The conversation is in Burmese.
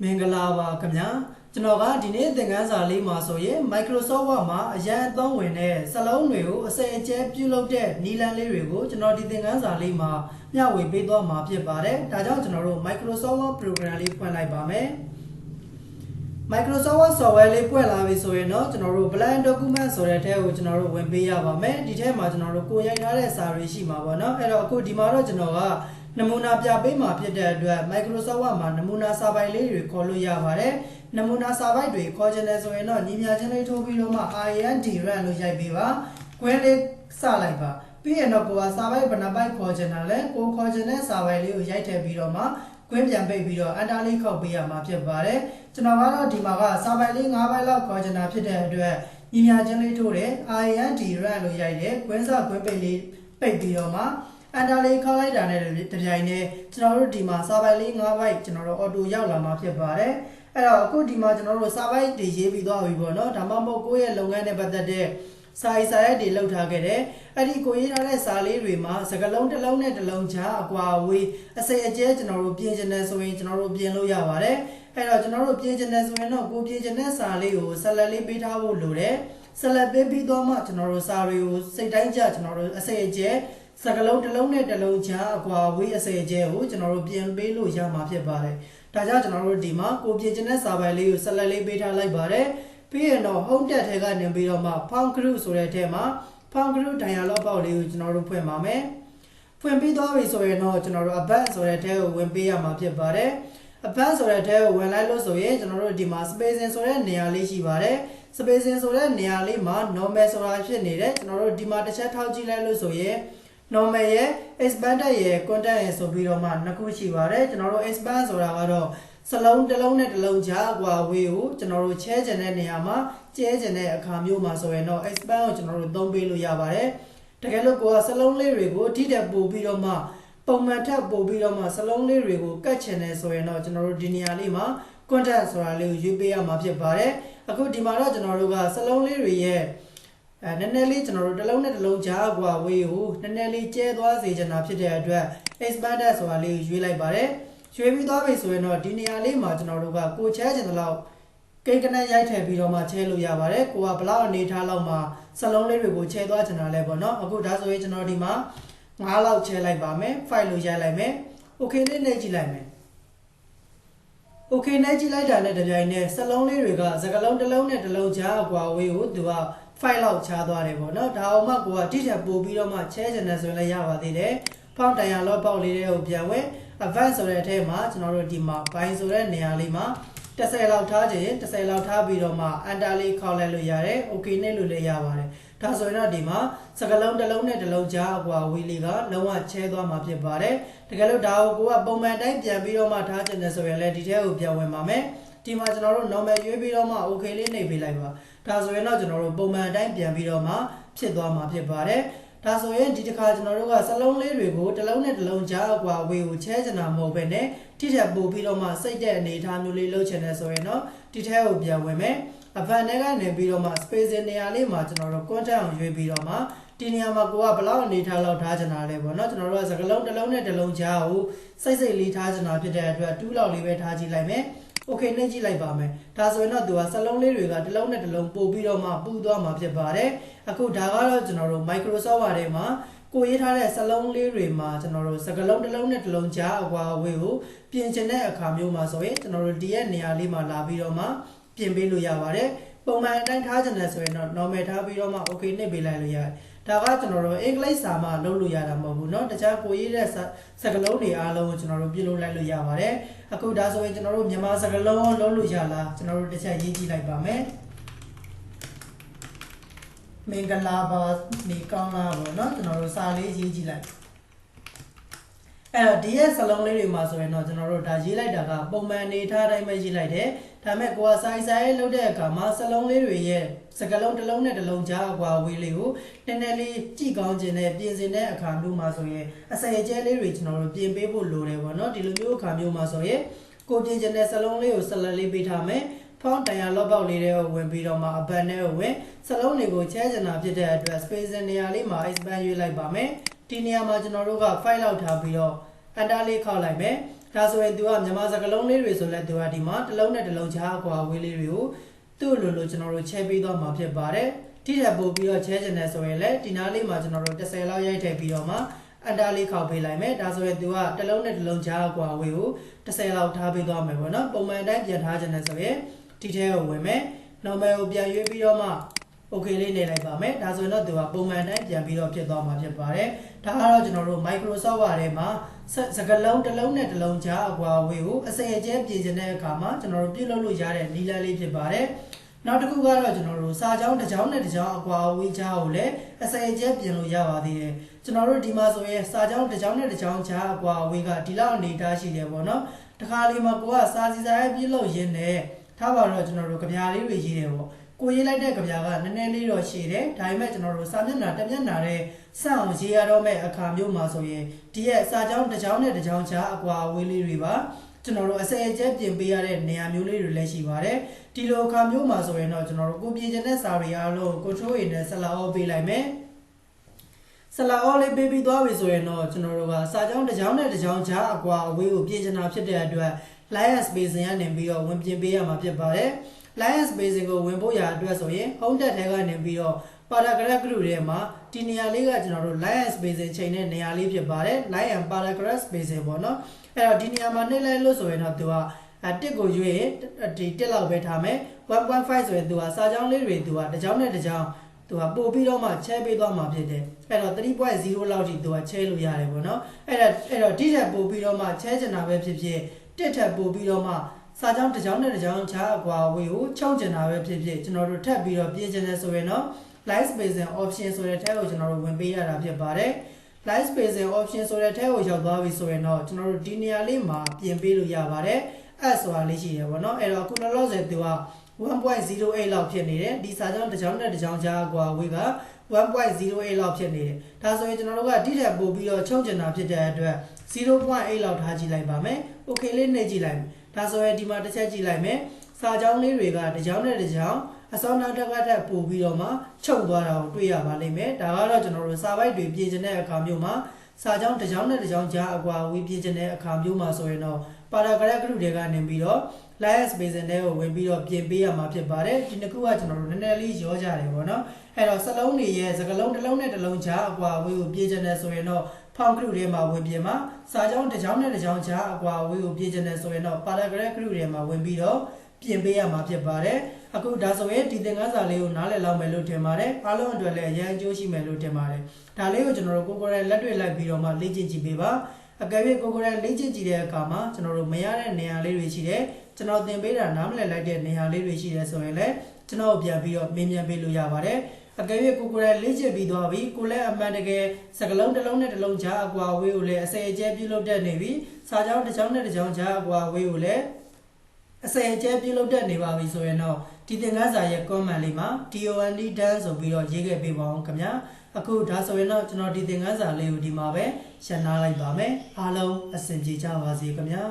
မင်္ဂလာပါခင်ဗျာကျွန်တော်ကဒီနေ့သင်ခန်းစာလေးမှာဆိုရင် Microsoft Word မှာအရန်အသုံးဝင်တဲ့စာလုံးတွေကိုအစိမ်အကျဲပြုလုပ်တဲ့နည်းလမ်းလေးတွေကိုကျွန်တော်ဒီသင်ခန်းစာလေးမှာမျှဝေပေးသွားမှာဖြစ်ပါတယ်ဒါကြောင့်ကျွန်တော်တို့ Microsoft Word program လေးဖွင့်လိုက်ပါမယ် Microsoft Word software လေးပွင့်လာပြီဆိုရင်တော့ကျွန်တော်တို့ blank document ဆိုတဲ့အထဲကိုကျွန်တော်တို့ဝင်ပေးရပါမယ်ဒီထဲမှာကျွန်တော်တို့ကိုရိုက်ထားတဲ့စာတွေရှိမှာပေါ့နော်အဲ့တော့အခုဒီမှာတော့ကျွန်တော်ကနမူနာပြပေးမှာဖြစ်တဲ့အတွက် Microsoft Word မှာနမူနာစာပိုင်လေးတွေခေါ်လို့ရပါတယ်နမူနာစာပိုင်တွေခေါ်ချင်တယ်ဆိုရင်တော့ညီမြချင်းလေးထိုးပြီးတော့မှ IND run လို့ရိုက်ပေးပါခွဲလေးစလိုက်ပါပြီးရင်တော့ကိုကစာပိုင်ဘယ်နှပိုင်ခေါ်ချင်တာလဲကိုခေါ်ချင်တဲ့စာပိုင်လေးကိုရိုက်ထည့်ပြီးတော့မှကွင်းပြန်ပိတ်ပြီးတော့ enter လေးခောက်ပေးရမှာဖြစ်ပါတယ်ကျွန်တော်ကတော့ဒီမှာကစာပိုင်လေး5ပိုင်လောက်ခေါ်ချင်တာဖြစ်တဲ့အတွက်ညီမြချင်းလေးထိုးတယ် IND run လို့ရိုက်တယ်ကွင်းစကွင်းပိတ်လေးပိတ်ပြီးတော့မှenter လေးခောက်လိုက်တာနဲ့တပြိုင်တည်းကျွန်တော်တို့ဒီမှာစာပိုင်လေး5ပိုက်ကျွန်တော်တို့ auto ရောက်လာမှာဖြစ်ပါတယ်အဲ့တော့အခုဒီမှာကျွန်တော်တို့စာပိုက်တွေရေးပြီးသွားပြီပေါ့နော်ဒါမှမဟုတ်ကိုယ့်ရဲ့လုပ်ငန်းနဲ့ပတ်သက်တဲ့စာရိုက်တွေလောက်ထားခဲ့တယ်အဲ့ဒီကိုရေးထားတဲ့စာလေးတွေမှာစကားလုံးတစ်လုံးနဲ့တစ်လုံးချအကွာအဝေးအစိမ်အကျဲကျွန်တော်တို့ပြင်ချင်တယ်ဆိုရင်ကျွန်တော်တို့ပြင်လို့ရပါတယ်အဲ့တော့ကျွန်တော်တို့ပြင်ချင်တယ်ဆိုရင်တော့ကိုပြင်ချင်တဲ့စာလေးကိုဆက်လက်လေးပေးထားဖို့လိုတယ်ဆက်လက်ပေးပြီးတော့မှကျွန်တော်တို့စာတွေကိုစိတ်တိုင်းကျကျွန်တော်တို့အစိမ်အကျဲစကလုံးတစ်လုံးနဲ့တစ်လုံးချအကွာဝေးအစိမ်အကျဲကိုကျွန်တော်တို့ပြင်ပေးလို့ရမှာဖြစ်ပါတယ်ဒါကြောင့်ကျွန်တော်တို့ဒီမှာကိုပြင်ချင်တဲ့စာပိုင်လေးကိုဆက်လက်လေးပေးထားလိုက်ပါတယ်ပြီးရင်တော့ home tab ထဲကနေပြီးတော့မှ found group ဆိုတဲ့အထဲမှာ found group dialog box လေးကိုကျွန်တော်တို့ဖွင့်ပါမယ်ဖွင့်ပြီးသွားပြီဆိုရင်တော့ကျွန်တော်တို့ about ဆိုတဲ့အထဲကိုဝင်ပေးရမှာဖြစ်ပါတယ် about ဆိုတဲ့အထဲကိုဝင်လိုက်လို့ဆိုရင်ကျွန်တော်တို့ဒီမှာ spacing ဆိုတဲ့နေရာလေးရှိပါတယ် spacing ဆိုတဲ့နေရာလေးမှာ normal ဆိုတာဖြစ်နေတယ်ကျွန်တော်တို့ဒီမှာတစ်ချက်ထောက်ကြည့်လိုက်လို့ဆိုရင်normal ရဲ့ expanded ရဲ့ content ရဲ့ဆိုပြီးတော့မှနှစ်ခုရှိပါတယ်ကျွန်တော်တို့ expand ဆိုတာကတော့စလုံးတစ်လုံးနဲ့တစ်လုံးကြားကွာဝေးကိုကျွန်တော်တို့ချဲချင်တဲ့နေရာမှာကျဲချင်တဲ့အခါမျိုးမှာဆိုရင်တော့ expand ကိုကျွန်တော်တို့သုံးပေးလို့ရပါတယ်တကယ်လို့ကိုယ်ကစလုံးလေးတွေကိုထိတဲ့ပို့ပြီးတော့မှပုံမှန်ထပ်ပို့ပြီးတော့မှစလုံးလေးတွေကိုကတ်ချင်တယ်ဆိုရင်တော့ကျွန်တော်တို့ဒီနေရာလေးမှာ content ဆိုတာလေးကိုရွေးပေးရမှာဖြစ်ပါတယ်အခုဒီမှာတော့ကျွန်တော်တို့ကစလုံးလေးတွေရဲ့နည်းနည်းလေးကျွန်တော်တို့တစ်လုံးနဲ့တစ်လုံးကြားကွာဝေးကိုနည်းနည်းလေးကျဲသွားစေချင်တာဖြစ်တဲ့အတွက် expanded ဆိုတာလေးကိုရွေးလိုက်ပါတယ်ရွေးပြီးသွားပြီဆိုရင်တော့ဒီနေရာလေးမှာကျွန်တော်တို့ကကိုချဲချင်တဲ့လောက်ကိန်းကနက်ရိုက်ထည့်ပြီးတော့မှချဲလို့ရပါတယ်ကိုကဘလောက်အနေထားလောက်မှာစလုံးလေးတွေကိုချဲသွားချင်တာလဲပေါ့နော်အခုဒါဆိုရင်ကျွန်တော်ဒီမှာ9လောက်ချဲလိုက်ပါမယ်5လို့ရိုက်လိုက်မယ် okay လေးနှိပ်ကြည့်လိုက်မယ် okay နှိပ်ကြည့်လိုက်တာနဲ့တပြိုင်နက်စလုံးလေးတွေကစကလုံးတစ်လုံးနဲ့တစ်လုံးကြားအကွာဝေးကိုသူက5လောက်ချသွားတယ်ပေါ့နော်ဒါအောင်မှကိုကတိကျပို့ပြီးတော့မှချဲချင်တယ်ဆိုရင်လည်းရပါသေးတယ်ဖောင်းတိုင်ရလောပေါက်လေးတွေကိုပြန်ဝင် advance ဆိုတဲ့အထက်မှာကျွန်တော်တို့ဒီမှာ bind ဆိုတဲ့နေရာလေးမှာ10လောက်ထားခြင်း10လောက်ထားပြီးတော့မှ enter လေးခေါက်လိုက်လို့ရတယ် okay နဲ့လို့လည်းရပါတယ်ဒါဆိုရင်တော့ဒီမှာစကလုံးတစ်လုံးနဲ့တစ်လုံးကြားအကွာဝေးလေးကလုံးဝချဲသွားမှာဖြစ်ပါတယ်တကယ်လို့ဒါကိုကပုံမှန်တိုင်းပြန်ပြီးတော့မှထားခြင်းတယ်ဆိုရင်လည်းဒီထဲကိုပြန်ဝင်ပါမယ်ဒီမှာကျွန်တော်တို့ normal ရွေးပြီးတော့မှ okay လေးနှိပ်ပေးလိုက်ပါဒါဆိုရင်တော့ကျွန်တော်တို့ပုံမှန်တိုင်းပြန်ပြီးတော့မှဖြစ်သွားမှာဖြစ်ပါတယ်ဒါဆိုရင်ဒီတစ်ခါကျွန်တော်တို့ကစလုံးလေးတွေကိုတစ်လုံးနဲ့တစ်လုံးကြားအကွာဝေးကိုချဲချင်တာမဟုတ်ဘဲနဲ့ထိထက်ပို့ပြီးတော့မှစိတ်တဲ့အနေအထားမျိုးလေးလုပ်ချင်တယ်ဆိုရင်တော့ဒီထဲကိုပြန်ဝင်မယ်အဖန်ထဲကနေပြီးတော့မှ spacing နေရာလေးမှာကျွန်တော်တို့ content ကိုရွေးပြီးတော့မှဒီနေရာမှာကိုကဘလောက်အနေထားလောက်ထားချင်တာလဲပေါ့နော်ကျွန်တော်တို့ကစကလုံးတစ်လုံးနဲ့တစ်လုံးကြားကိုစိတ်လေးထားချင်တာဖြစ်တဲ့အတွက်2လောက်လေးပဲထားကြည့်လိုက်မယ်okay နှိပ်ကြည့်လိုက်ပါမယ်ဒါဆိုရင်တော့သူကစလုံးလေးတွေကတစ်လုံးနဲ့တစ်လုံးပို့ပြီးတော့မှပူသွားမှာဖြစ်ပါတယ်အခုဒါကတော့ကျွန်တော်တို့ Microsoft Word ထဲမှာကိုရေးထားတဲ့စလုံးလေးတွေမှာကျွန်တော်တို့စကလုံးတစ်လုံးနဲ့တစ်လုံးကြားအကွာအဝေးကိုပြင်ချင်တဲ့အခါမျိုးမှာဆိုရင်ကျွန်တော်တို့ဒီရဲ့နေရာလေးမှာလာပြီးတော့မှပြင်ပေးလို့ရပါတယ်ပုံမှန်အတိုင်းထားချင်တယ်ဆိုရင်တော့ normal ထားပြီးတော့မှ okay နှိပ်ပေးလိုက်လို့ရတယ်ဒါကကျွန်တော်တို့အင်္ဂလိပ်စာမှာလုပ်လို့ရတာမဟုတ်ဘူးเนาะတခြားကိုရေးတဲ့စကားလုံးတွေအားလုံးကိုကျွန်တော်တို့ပြုလုပ်လိုက်လို့ရပါတယ်အခုဒါဆိုရင်ကျွန်တော်တို့မြန်မာစကားလုံးလုပ်လို့ရလားကျွန်တော်တို့တစ်ချက်ရေးကြည့်လိုက်ပါမယ်မင်္ဂလာပါနေကောင်းလားပေါ့เนาะကျွန်တော်တို့စာလေးရေးကြည့်လိုက်အဲ့တော့ဒီရဲ့စလုံးလေးတွေမှာဆိုရင်တော့ကျွန်တော်တို့ဒါရေးလိုက်တာကပုံမှန်အနေထားတိုင်းပဲရေးလိုက်တယ်ဒါပေမဲ့ကိုကစိုက်လုပ်တဲ့အခါမှာစလုံးလေးတွေရဲ့စကလုံးတစ်လုံးနဲ့တစ်လုံးကြားအကွာဝေးလေးကိုနည်းနည်းလေးကြည့်ကောင်းခြင်းနဲ့ပြင်ဆင်တဲ့အခါမျိုးမှာဆိုရင်အစအကျဲလေးတွေကျွန်တော်တို့ပြင်ပေးဖို့လိုတယ်ပေါ့နော်ဒီလိုမျိုးအခါမျိုးမှာဆိုရင်ကိုပြင်ခြင်းတဲ့စလုံးလေးကိုဆက်လက်လေးပေးထားမယ်ဖောင်းတိုင်ရလော့ပေါက်လေးတွေကိုဝင်ပြီးတော့မှအပန်နဲ့ဝင်စလုံးတွေကိုချဲချင်တာဖြစ်တဲ့အတွက် spacing နေရာလေးမှာ expand ရွေးလိုက်ပါမယ်ဒီနေရာမှာကျွန်တော်တို့က5လောက်ထားပြီးတော့enter လေးခောက်လိုက်မယ် ဒါဆိုရင်သူကမြန်မာစကားလုံးလေးတွေဆိုလဲသူကဒီမှာတစ်လုံးနဲ့တစ်လုံးကြားအကွာအဝေးလေးတွေကိုသူ့လိုကျွန်တော်တို့ချဲပေးသွားမှာဖြစ်ပါတယ်တိထက်ပို့ပြီးတော့ချဲချင်တယ်ဆိုရင်လည်းဒီနားလေးမှာကျွန်တော်တို့10လောက်ရိုက်ထည့်ပြီးတော့မှအန်တာလေးခောက်ပေးလိုက်မယ်ဒါဆိုရင်သူကတစ်လုံးနဲ့တစ်လုံးကြားအကွာအဝေးကို10လောက်ထားပေးသွားမယ်ပေါ့နော်ပုံမှန်တိုင်းပြန်ထားချင်တယ်ဆိုရင်ဒီထဲကိုဝင်မယ် normal ကိုပြန်ရွေးပြီးတော့မှ okay လေးနေလိုက်ပါမယ်ဒါဆိုရင်တော့သူကပုံမှန်တိုင်းပြန်ပြီးတော့ဖြစ်သွားမှာဖြစ်ပါတယ်ဒါကတော့ကျွန်တော်တို့ Microsoft Word ထဲမှာစကားလုံးတစ်လုံးနဲ့တစ်လုံးကြားအကွာအဝေးကိုအစင်အကျဲပြင်ကျင်တဲ့အခါမှာကျွန်တော်တို့ပြုလုပ်လို့ရတဲ့နည်းလမ်းလေးဖြစ်ပါတယ်နောက်တစ်ခုကတော့ကျွန်တော်တို့စာကြောင်းတစ်ကြောင်းနဲ့တစ်ကြောင်းအကွာအဝေးကြားကိုလည်းအစင်အကျဲပြင်လို့ရပါသေးတယ်ကျွန်တော်တို့ဒီမှာဆိုရင်စာကြောင်းတစ်ကြောင်းနဲ့တစ်ကြောင်းကြားအကွာအဝေးကဒီလောက်အနေထားရှိတယ်ပေါ့နော်တခါလေးမှာကိုကစာစီစာရေးပြုလုပ်ရင်းနဲ့ထားပါတော့ကျွန်တော်တို့ကြပြားလေးတွေရေးတယ်ပေါ့ကိုရေးလိုက်တဲ့ကြပြားကနည်းနည်းလေးတော့ရှည်တယ်ဒါပေမဲ့ကျွန်တော်တို့စာမျက်နှာတစ်မျက်နှာနဲ့စအောင်ရေးရတော့မဲ့အခါမျိုးမှာဆိုရင်ဒီရဲ့စာကြောင်းတစ်ကြောင်းနဲ့တစ်ကြောင်းကြားအကွာအဝေးလေးတွေပါကျွန်တော်တို့အစအကျဲပြင်ပေးရတဲ့နေရာမျိုးလေးတွေလည်းရှိပါတယ်ဒီလိုအခါမျိုးမှာဆိုရင်တော့ကျွန်တော်တို့ကိုပြင်ချင်တဲ့စာတွေအားလုံး control A နဲ့ select all ပေးလိုက်မယ်select all လေးပေးပြီးသွားပြီဆိုရင်တော့ကျွန်တော်တို့ကစာကြောင်းတစ်ကြောင်းနဲ့တစ်ကြောင်းကြားအကွာအဝေးကိုပြင်ချင်တာဖြစ်တဲ့အတွက် line spacing ကနေပြီးတော့ဝင်ပြင်ပေးရမှာဖြစ်ပါတယ် line spacing ကိုဝင်ဖို့ရအတွက်ဆိုရင် home tab ထဲကနေပြီးတော့ paragraph group ထဲမှာဒီနေရာလေးကကျွန်တော်တို့ line spacing ချိန်တဲ့နေရာလေးဖြစ်ပါတယ် line and paragraph spacing ပေါ့နော်အဲ့တော့ဒီနေရာမှာနှိမ့်လိုက်လို့ဆိုရင်တော့သူကတစ်ကိုရွေးဒီတစ်လောက်ပဲထားမယ် 1.5 ဆိုရင်သူကစာကြောင်းလေးတွေသူကတစ်ကြောင်းနဲ့တစ်ကြောင်းသူကပို့ပြီးတော့မှချဲပေးသွားမှာဖြစ်တယ်အဲ့တော့ 3.0 လောက်ထိသူကချဲလို့ရတယ်ပေါ့နော်အဲ့တော့ဒီထက်ပို့ပြီးတော့မှချဲချင်တာပဲဖြစ်ဖြစ်တစ်ထက်ပို့ပြီးတော့မှစာကြောင်းတစ်ကြောင်းနဲ့တစ်ကြောင်းချားအကွာအဝေးကိုချုံချင်တာပဲဖြစ်ဖြစ်ကျွန်တော်တို့ထပ်ပြီးတော့ပြင်ချင်တယ်ဆိုရင်တော့ line spacing option ဆိုတဲ့ထဲကိုကျွန်တော်တို့ဝင်ပေးရတာဖြစ်ပါတယ် line spacing option ဆိုတဲ့ထဲကိုရောက်သွားပြီဆိုရင်တော့ကျွန်တော်တို့ဒီနေရာလေးမှာပြင်ပေးလို့ရပါတယ် S ဆိုတာလေးရှိတယ်ပေါ့နော်အဲ့တော့အခုလောလောဆယ်သူက 1.08 လောက်ဖြစ်နေတယ်ဒီစာကြောင်းတစ်ကြောင်းနဲ့တစ်ကြောင်းချားအကွာအဝေးက 1.08 လောက်ဖြစ်နေတယ်ဒါဆိုရင်ကျွန်တော်တို့ကဒီထက်ပို့ပြီးတော့ချုံချင်တာဖြစ်တဲ့အတွက် 0.8 လောက်ထားကြည့်လိုက်ပါမယ် okay လေးနှိပ်ကြည့်လိုက်မယ်ဒါဆိုရင်ဒီမှာတစ်ချက်ကြည့်လိုက်မယ်စာကြောင်းလေးတွေကတစ်ကြောင်းနဲ့တစ်ကြောင်းအစောနောက်တစ်ခါထပ်ပို့ပြီးတော့မှချုပ်သွားတာကိုတွေ့ရပါလိမ့်မယ်ဒါကတော့ကျွန်တော်တို့စာပိုက်တွေပြင်ချင်တဲ့အခါမျိုးမှာစာကြောင်းတစ်ကြောင်းနဲ့တစ်ကြောင်းကြားအကွာအဝေးပြင်ချင်တဲ့အခါမျိုးမှာဆိုရင်တော့ paragraph group တွေကနေပြီးတော့ line spacing တွေကိုဝင်ပြီးတော့ပြင်ပေးရမှာဖြစ်ပါတယ်ဒီနှစ်ခုကကျွန်တော်တို့နည်းနည်းလေးရောကြတယ်ပေါ့နော်အဲ့တော့စလုံးတွေရဲ့စကားလုံးတစ်လုံးနဲ့တစ်လုံးကြားအကွာအဝေးကိုပြင်ချင်တယ်ဆိုရင်တော့font group ထဲမှာဝင်ပြင်မှာစာကြောင်းတစ်ကြောင်းနဲ့တစ်ကြောင်းကြားအကွာအဝေးကိုပြင်ချင်တယ်ဆိုရင်တော့ paragraph group ထဲမှာဝင်ပြီးတော့ပြင်ပေးရမှာဖြစ်ပါတယ်အခုဒါဆိုရင်ဒီသင်ခန်းစာလေးကိုနားလည်လောက်မယ်လို့ထင်ပါတယ်အားလုံးအတွက်လည်းအရန်အကျိုးရှိမယ်လို့ထင်ပါတယ်ဒါလေးကိုကျွန်တော်တို့ကိုယ်ကိုယ်တိုင်လက်တွေ့လိုက်ပြီးတော့မှလေ့ကျင့်ကြည့်ပေးပါအကယ်၍ကိုယ်ကိုယ်တိုင်လေ့ကျင့်ကြည့်တဲ့အခါမှာကျွန်တော်တို့မရတဲ့နေရာလေးတွေရှိတယ်ကျွန်တော်သင်ပေးတာနားမလည်လိုက်တဲ့နေရာလေးတွေရှိတယ်ဆိုရင်လည်းကျွန်တော်ပြန်ပြီးတော့မေးမြန်းပေးလို့ရပါတယ်အကယ်၍ကိုယ်ကိုယ်တိုင်လေ့ကျင့်ပြီးသွားပြီကိုလည်းအမှန်တကယ်စကားလုံးတစ်လုံးနဲ့တစ်လုံးကြားအကွာအဝေးကိုလည်းအစအကျဲပြုလုပ်တတ်နေပြီစာကြောင်းတစ်ကြောင်းနဲ့တစ်ကြောင်းကြားအကွာအဝေးကိုလည်းအစအကျဲပြုလုပ်တတ်နေပါပြီဆိုရင်တော့ဒီသင်ခန်းစာရဲ့ comment လေးမှာ DOND done ဆိုပြီးတော့ရေးခဲ့ပေးပါအောင်ခင်ဗျာအခုဒါဆိုရင်တော့ကျွန်တော်ဒီသင်ခန်းစာလေးကိုဒီမှာပဲရှင်းနားလိုက်ပါမယ်အားလုံးအဆင်ပြေကြပါစေခင်ဗျာ